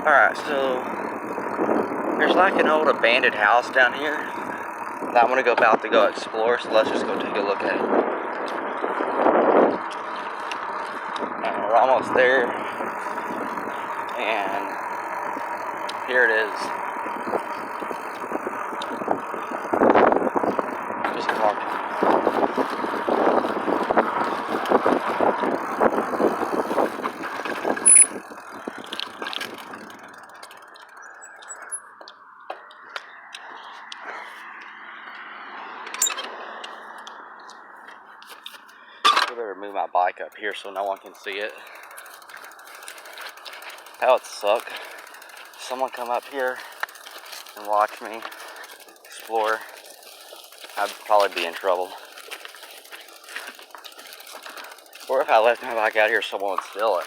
Alright, so there's like an old abandoned house down here that I'm about to go explore, so let's just go take a look at it. And we're almost there, and here it is. Just walking. I better move my bike up here so no one can see it. That would suck. Someone come up here and watch me explore. I'd probably be in trouble. Or if I left my bike out here, someone would steal it.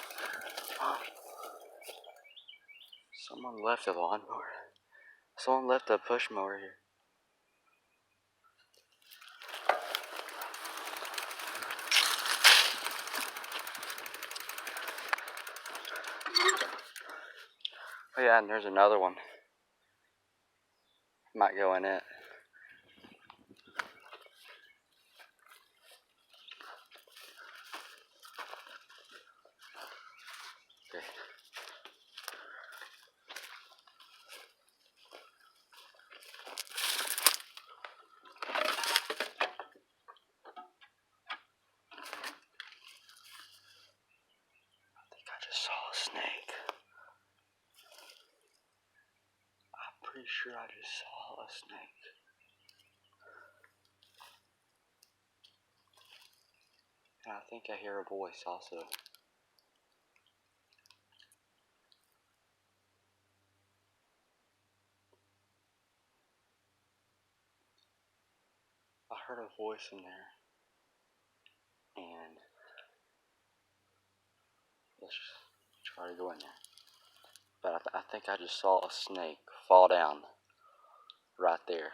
Someone left a lawnmower. Someone left a push mower here. Oh yeah, and there's another one. Might go in it. Okay. I think I just saw a snake. I'm pretty sure I just saw a snake. And I think I hear a voice also. I heard a voice in there. And let's just try to go in there. But I think I just saw a snake fall down right there.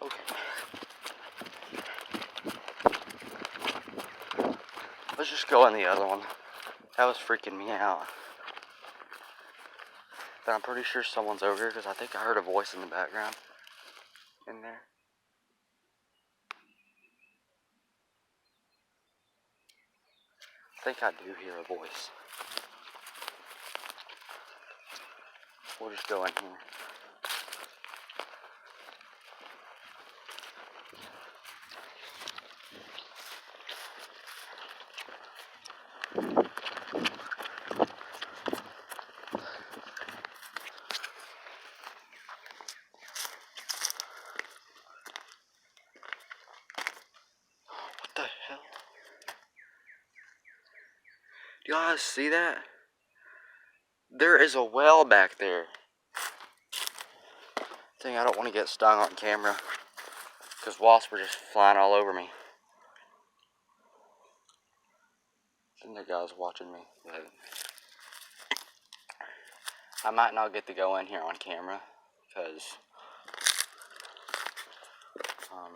Okay. Let's just go in the other one. That was freaking me out. But I'm pretty sure someone's over here because I think I heard a voice in the background. In there. I think I do hear a voice. We'll just go in here. What the hell? Do y'all guys see that? There is a well back there. Thing I don't want to get stung on camera because wasps were just flying all over me. I think the guy's watching me, but I might not get to go in here on camera because wow.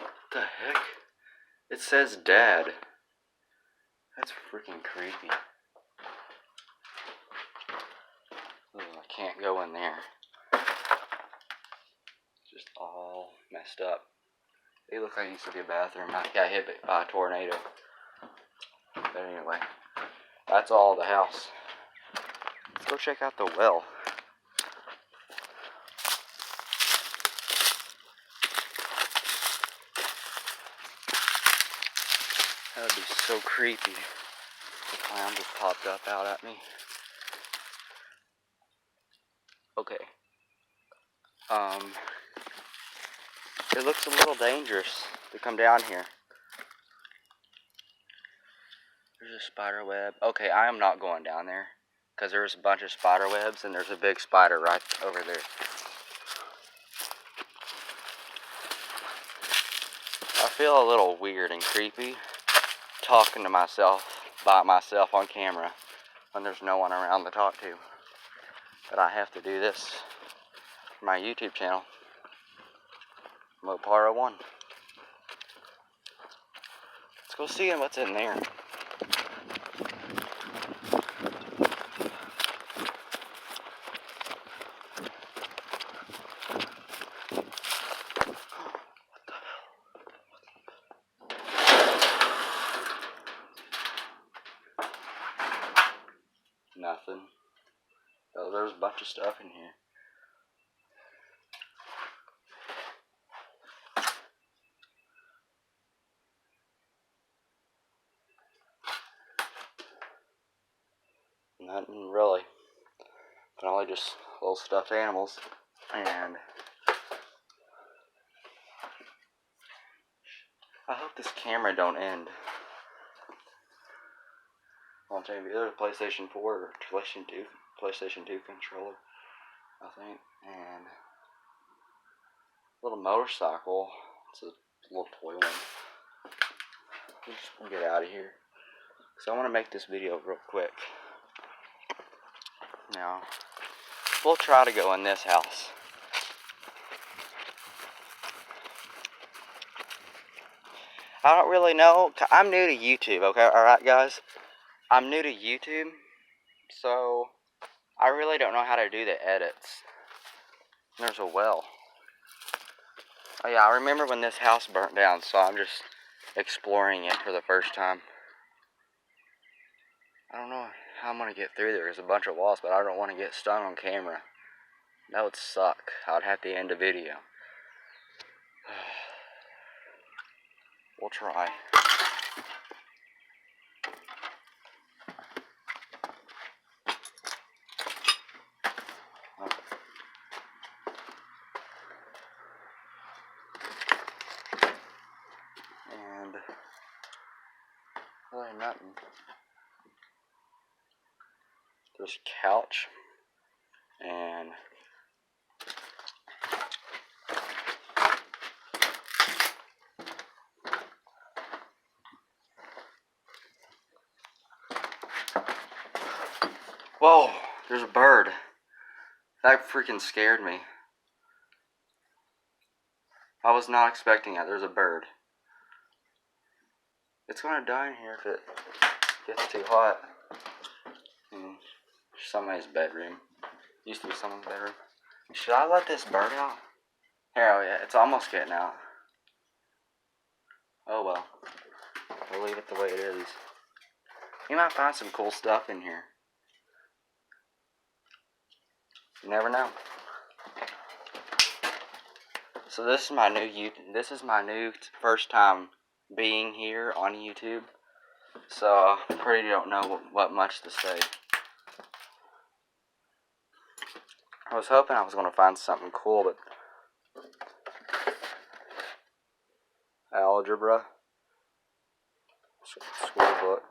What the heck? It says Dad. That's freaking creepy. Ugh, I can't go in there. It's just all messed up. It looked like it used to be a bathroom. I got hit by a tornado. But anyway, that's all the house. Let's go check out the well. That would be so creepy. The clown just popped up out at me. Okay. It looks a little dangerous to come down here. There's a spider web. Okay, I am not going down there, because there's a bunch of spider webs and there's a big spider right over there. I feel a little weird and creepy talking to myself by myself on camera when there's no one around to talk to. But I have to do this for my YouTube channel, Mopara 1. Let's go see what's in there. Nothing. Oh, there's a bunch of stuff in here. Nothing really. Probably just little stuffed animals. And I hope this camera don't end. I'll tell you, there's a PlayStation 4 or PlayStation 2 controller, I think, and a little motorcycle. It's a little toy one. Let's just get out of here. So I want to make this video real quick. Now, we'll try to go in this house. I don't really know. I'm new to YouTube, okay? Alright, guys? I'm new to YouTube, so I really don't know how to do the edits. There's a well. Oh yeah, I remember when this house burnt down, so I'm just exploring it for the first time. I don't know how I'm going to get through there. There's a bunch of walls, but I don't want to get stung on camera. That would suck. I would have to end the video. We'll try. And really nothing. There's a couch and whoa, there's a bird. That freaking scared me. I was not expecting that. There's a bird. It's gonna die in here if it gets too hot. Somebody's bedroom. Used to be someone's bedroom. Should I let this bird out? Here, oh yeah, it's almost getting out. Oh well. We'll leave it the way it is. You might find some cool stuff in here. You never know. So this is my new first time being here on YouTube. So I pretty don't know what much to say. I was hoping I was going to find something cool, but algebra, school book.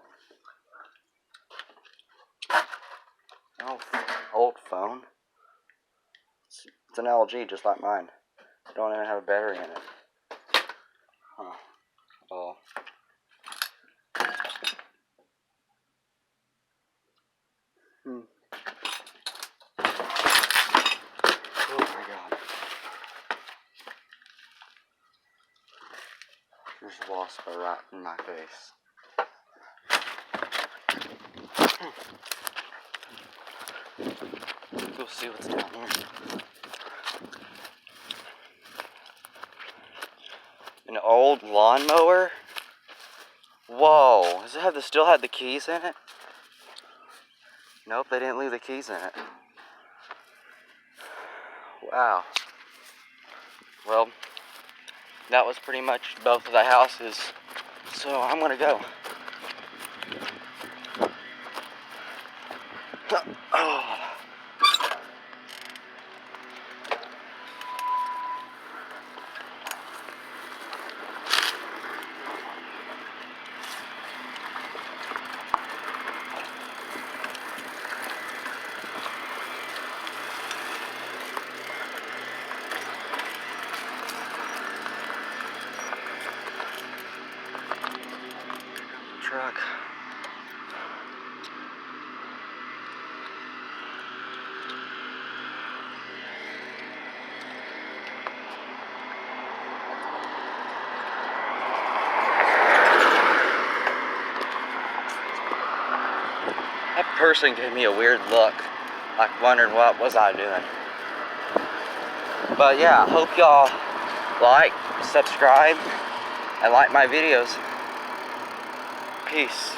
Oh, old phone. It's an LG, just like mine. Don't even have a battery in it. Huh. Oh. Oh my god. There's a wasp right in my face. Let's go see what's down here. An old lawnmower? Whoa, does it still have the keys in it? Nope, they didn't leave the keys in it. Wow. Well, that was pretty much both of the houses So I'm gonna go. Oh. Truck. That person gave me a weird look, like wondering what was I doing. But yeah, I hope y'all like, subscribe, and like my videos. Peace.